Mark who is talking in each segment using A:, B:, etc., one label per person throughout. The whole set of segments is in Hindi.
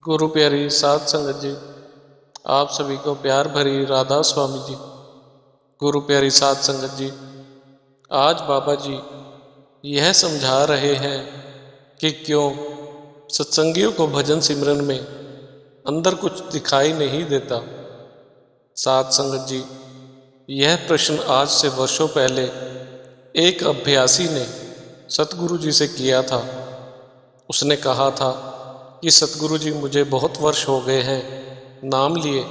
A: गुरु प्यारी साध संगत जी, आप सभी को प्यार भरी राधा स्वामी जी। गुरु प्यारी साध संगत जी, आज बाबा जी यह समझा रहे हैं कि क्यों सत्संगियों को भजन सिमरन में अंदर कुछ दिखाई नहीं देता। साध संगत जी, यह प्रश्न आज से वर्षों पहले एक अभ्यासी ने सतगुरु जी से किया था। उसने कहा था कि सतगुरु जी, मुझे बहुत वर्ष हो गए हैं नाम लिए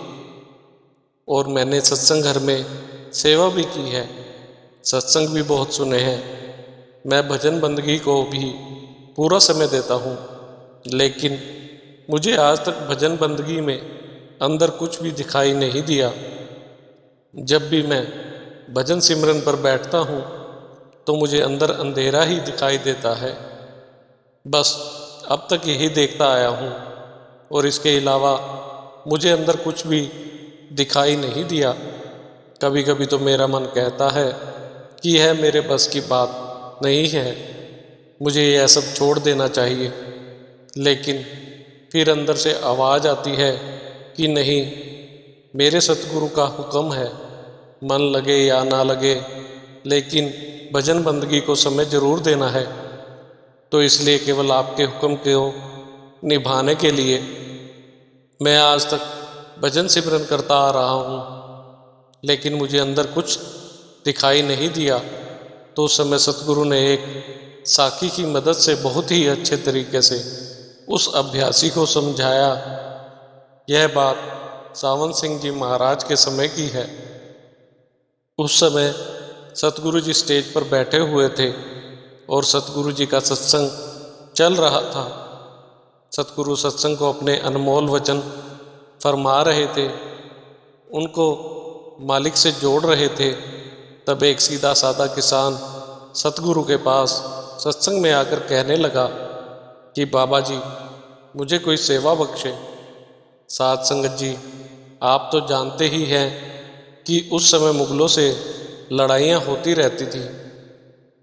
A: और मैंने सत्संग घर में सेवा भी की है, सत्संग भी बहुत सुने हैं, मैं भजन बंदगी को भी पूरा समय देता हूँ, लेकिन मुझे आज तक भजन बंदगी में अंदर कुछ भी दिखाई नहीं दिया। जब भी मैं भजन सिमरन पर बैठता हूँ तो मुझे अंदर अंधेरा ही दिखाई देता है। बस अब तक यही देखता आया हूँ और इसके अलावा मुझे अंदर कुछ भी दिखाई नहीं दिया। कभी कभी तो मेरा मन कहता है कि यह मेरे बस की बात नहीं है, मुझे यह सब छोड़ देना चाहिए, लेकिन फिर अंदर से आवाज़ आती है कि नहीं, मेरे सतगुरु का हुक्म है, मन लगे या ना लगे, लेकिन भजन बंदगी को समय जरूर देना है। तो इसलिए केवल आपके हुक्म को निभाने के लिए मैं आज तक भजन सिमरन करता आ रहा हूँ, लेकिन मुझे अंदर कुछ दिखाई नहीं दिया। तो उस समय सतगुरु ने एक साखी की मदद से बहुत ही अच्छे तरीके से उस अभ्यासी को समझाया। यह बात सावन सिंह जी महाराज के समय की है। उस समय सतगुरु जी स्टेज पर बैठे हुए थे और सतगुरु जी का सत्संग चल रहा था। सतगुरु सत्संग को अपने अनमोल वचन फरमा रहे थे, उनको मालिक से जोड़ रहे थे। तब एक सीधा साधा किसान सतगुरु के पास सत्संग में आकर कहने लगा कि बाबा जी, मुझे कोई सेवा बख्शे। साध संगत जी, आप तो जानते ही हैं कि उस समय मुगलों से लड़ाइयाँ होती रहती थी।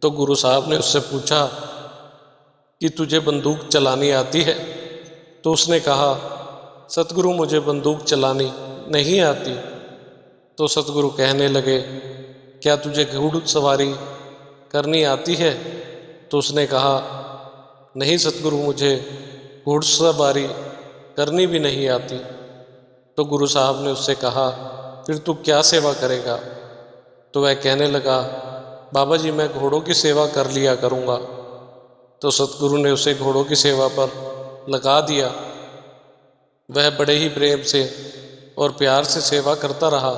A: तो गुरु साहब ने उससे पूछा कि तुझे बंदूक चलानी आती है? तो उसने कहा, सतगुरु, मुझे बंदूक चलानी नहीं आती। तो सतगुरु कहने लगे, क्या तुझे घुड़सवारी करनी आती है? तो उसने कहा, नहीं सतगुरु, मुझे घुड़सवारी करनी भी नहीं आती। तो गुरु साहब ने उससे कहा, फिर तू क्या सेवा करेगा? तो वह कहने लगा, बाबा जी, मैं घोड़ों की सेवा कर लिया करूँगा। तो सतगुरु ने उसे घोड़ों की सेवा पर लगा दिया। वह बड़े ही प्रेम से और प्यार से सेवा करता रहा।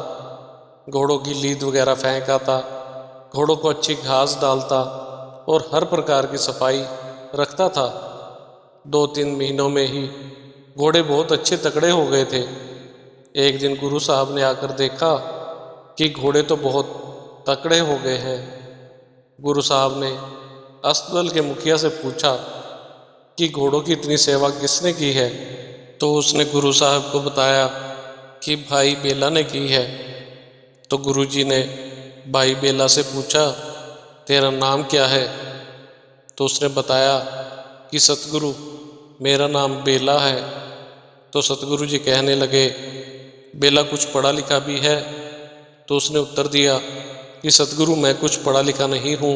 A: घोड़ों की लीद वगैरह फेंक आता, घोड़ों को अच्छी घास डालता और हर प्रकार की सफाई रखता था। 2-3 महीनों में ही घोड़े बहुत अच्छे तगड़े हो गए थे। एक दिन गुरु साहब ने आकर देखा कि घोड़े तो बहुत तगड़े हो गए हैं। गुरु साहब ने अस्तबल के मुखिया से पूछा कि घोड़ों की इतनी सेवा किसने की है? तो उसने गुरु साहब को बताया कि भाई बेला ने की है। तो गुरु जी ने भाई बेला से पूछा, तेरा नाम क्या है? तो उसने बताया कि सतगुरु, मेरा नाम बेला है। तो सतगुरु जी कहने लगे, बेला कुछ पढ़ा लिखा भी है? तो उसने उत्तर दिया कि सतगुरु, मैं कुछ पढ़ा लिखा नहीं हूँ।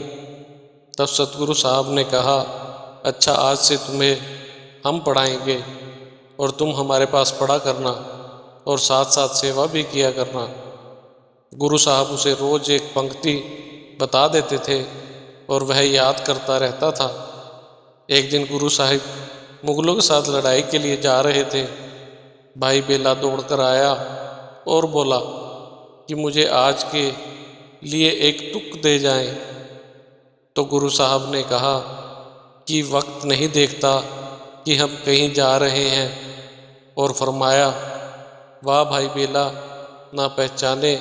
A: तब सतगुरु साहब ने कहा, अच्छा, आज से तुम्हें हम पढ़ाएंगे और तुम हमारे पास पढ़ा करना और साथ साथ सेवा भी किया करना। गुरु साहब उसे रोज एक पंक्ति बता देते थे और वह याद करता रहता था। एक दिन गुरु साहिब मुगलों के साथ लड़ाई के लिए जा रहे थे। भाई बेला दौड़कर आया और बोला कि मुझे आज के लिए एक तुक दे जाएं। तो गुरु साहब ने कहा कि वक्त नहीं देखता कि हम कहीं जा रहे हैं, और फरमाया, वाह भाई बेला, ना पहचाने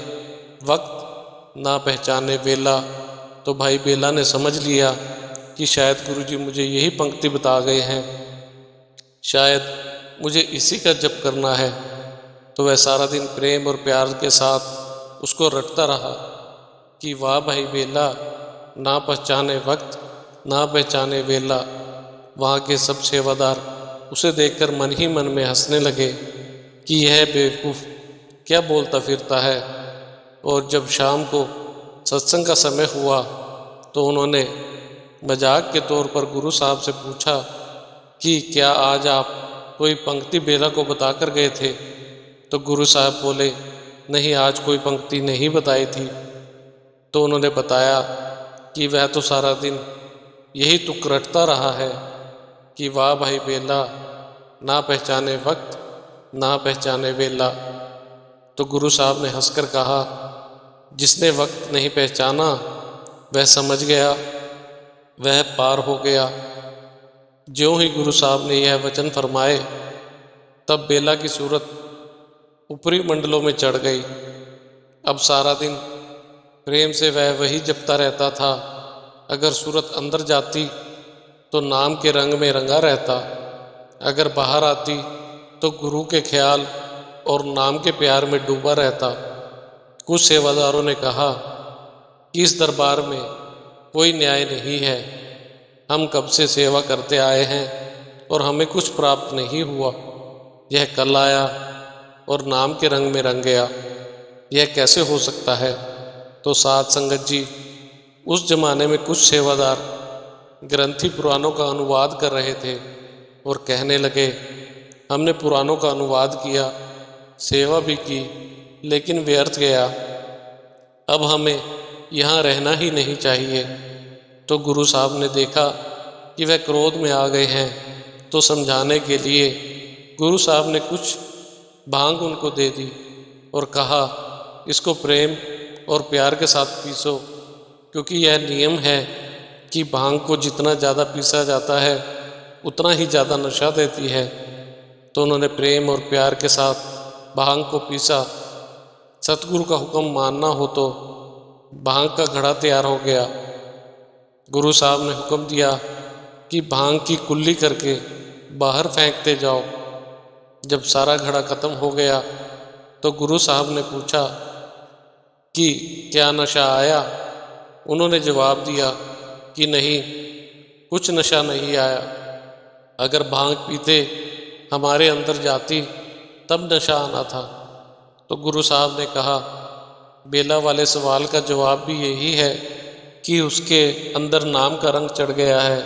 A: वक्त ना पहचाने वेला। तो भाई बेला ने समझ लिया कि शायद गुरु जी मुझे यही पंक्ति बता गए हैं, शायद मुझे इसी का जप करना है। तो वह सारा दिन प्रेम और प्यार के साथ उसको रटता रहा कि वाह भाई बेला, ना पहचाने वक्त ना पहचाने वेला। वहाँ के सब सेवादार उसे देखकर मन ही मन में हंसने लगे कि यह बेवकूफ़ क्या बोलता फिरता है। और जब शाम को सत्संग का समय हुआ तो उन्होंने मजाक के तौर पर गुरु साहब से पूछा कि क्या आज आप कोई पंक्ति बेला को बता कर गए थे। तो गुरु साहब बोले, नहीं, आज कोई पंक्ति नहीं बताई थी। तो उन्होंने बताया कि वह तो सारा दिन यही तुक रटता रहा है कि वाह भाई बेला, ना पहचाने वक्त ना पहचाने वेला। तो गुरु साहब ने हंसकर कहा, जिसने वक्त नहीं पहचाना वह समझ गया, वह पार हो गया। ज्यों ही गुरु साहब ने यह वचन फरमाए तब बेला की सूरत ऊपरी मंडलों में चढ़ गई। अब सारा दिन प्रेम से वह वही जपता रहता था। अगर सूरत अंदर जाती तो नाम के रंग में रंगा रहता, अगर बाहर आती तो गुरु के ख्याल और नाम के प्यार में डूबा रहता। कुछ सेवादारों ने कहा कि इस दरबार में कोई न्याय नहीं है, हम कब से सेवा करते आए हैं और हमें कुछ प्राप्त नहीं हुआ। यह कल आया और नाम के रंग में रंग गया, यह कैसे हो सकता है। तो साध संगत जी, उस जमाने में कुछ सेवादार ग्रंथी पुराणों का अनुवाद कर रहे थे और कहने लगे, हमने पुराणों का अनुवाद किया, सेवा भी की, लेकिन व्यर्थ गया। अब हमें यहाँ रहना ही नहीं चाहिए। तो गुरु साहब ने देखा कि वह क्रोध में आ गए हैं, तो समझाने के लिए गुरु साहब ने कुछ भांग उनको दे दी और कहा, इसको प्रेम और प्यार के साथ पीसो, क्योंकि यह नियम है कि भांग को जितना ज़्यादा पीसा जाता है उतना ही ज़्यादा नशा देती है। तो उन्होंने प्रेम और प्यार के साथ भांग को पीसा। सतगुरु का हुक्म मानना हो तो भांग का घड़ा तैयार हो गया। गुरु साहब ने हुक्म दिया कि भांग की कुल्ली करके बाहर फेंकते जाओ। जब सारा घड़ा खत्म हो गया तो गुरु साहब ने पूछा कि क्या नशा आया। उन्होंने जवाब दिया कि नहीं, कुछ नशा नहीं आया। अगर भांग पीते हमारे अंदर जाती तब नशा आना था। तो गुरु साहब ने कहा, बेला वाले सवाल का जवाब भी यही है कि उसके अंदर नाम का रंग चढ़ गया है,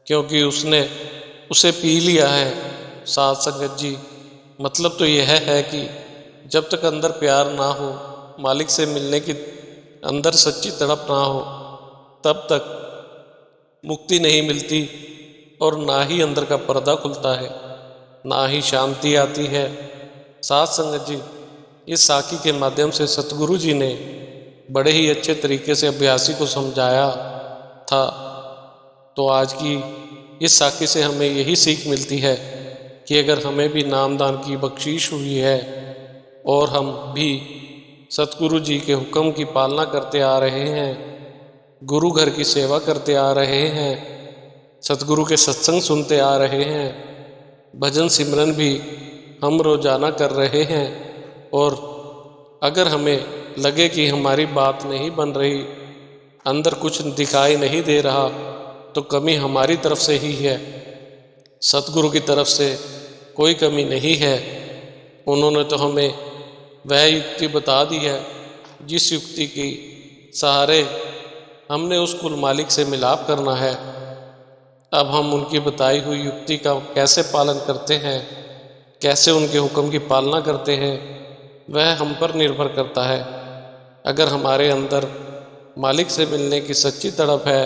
A: क्योंकि उसने उसे पी लिया है। साध संगत जी, मतलब तो यह है कि जब तक अंदर प्यार ना हो, मालिक से मिलने की अंदर सच्ची तड़प ना हो, तब तक मुक्ति नहीं मिलती और ना ही अंदर का पर्दा खुलता है, ना ही शांति आती है। साध संगत जी, इस साखी के माध्यम से सतगुरु जी ने बड़े ही अच्छे तरीके से अभ्यासी को समझाया था। तो आज की इस साखी से हमें यही सीख मिलती है कि अगर हमें भी नामदान की बख्शीश हुई है और हम भी सतगुरु जी के हुक्म की पालना करते आ रहे हैं, गुरु घर की सेवा करते आ रहे हैं, सतगुरु के सत्संग सुनते आ रहे हैं, भजन सिमरन भी हम रोजाना कर रहे हैं, और अगर हमें लगे कि हमारी बात नहीं बन रही, अंदर कुछ दिखाई नहीं दे रहा, तो कमी हमारी तरफ से ही है, सतगुरु की तरफ से कोई कमी नहीं है। उन्होंने तो हमें वह युक्ति बता दी है जिस युक्ति की सहारे हमने उस कुल मालिक से मिलाप करना है। अब हम उनकी बताई हुई युक्ति का कैसे पालन करते हैं, कैसे उनके हुक्म की पालना करते हैं, वह हम पर निर्भर करता है। अगर हमारे अंदर मालिक से मिलने की सच्ची तड़प है,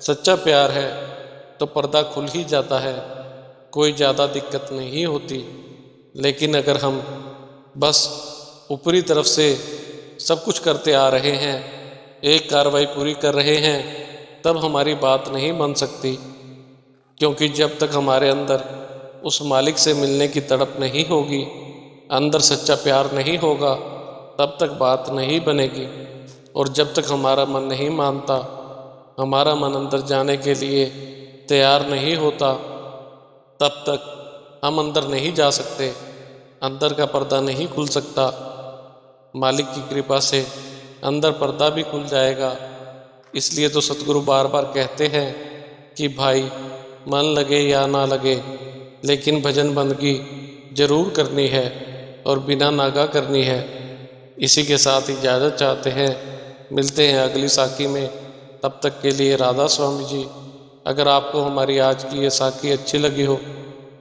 A: सच्चा प्यार है, तो पर्दा खुल ही जाता है, कोई ज़्यादा दिक्कत नहीं होती। लेकिन अगर हम बस ऊपरी तरफ से सब कुछ करते आ रहे हैं, एक कार्रवाई पूरी कर रहे हैं, तब हमारी बात नहीं बन सकती, क्योंकि जब तक हमारे अंदर उस मालिक से मिलने की तड़प नहीं होगी, अंदर सच्चा प्यार नहीं होगा, तब तक बात नहीं बनेगी। और जब तक हमारा मन नहीं मानता, हमारा मन अंदर जाने के लिए तैयार नहीं होता, तब तक हम अंदर नहीं जा सकते, अंदर का पर्दा नहीं खुल सकता। मालिक की कृपा से अंदर पर्दा भी खुल जाएगा। इसलिए तो सतगुरु बार बार कहते हैं कि भाई मन लगे या ना लगे, लेकिन भजन बंदगी जरूर करनी है और बिना नागा करनी है। इसी के साथ इजाज़त चाहते हैं, मिलते हैं अगली साखी में। तब तक के लिए राधा स्वामी जी। अगर आपको हमारी आज की ये साखी अच्छी लगी हो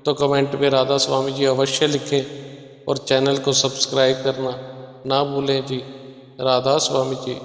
A: तो कमेंट में राधा स्वामी जी अवश्य लिखें और चैनल को सब्सक्राइब करना ना भूलें जी। राधा स्वामी जी।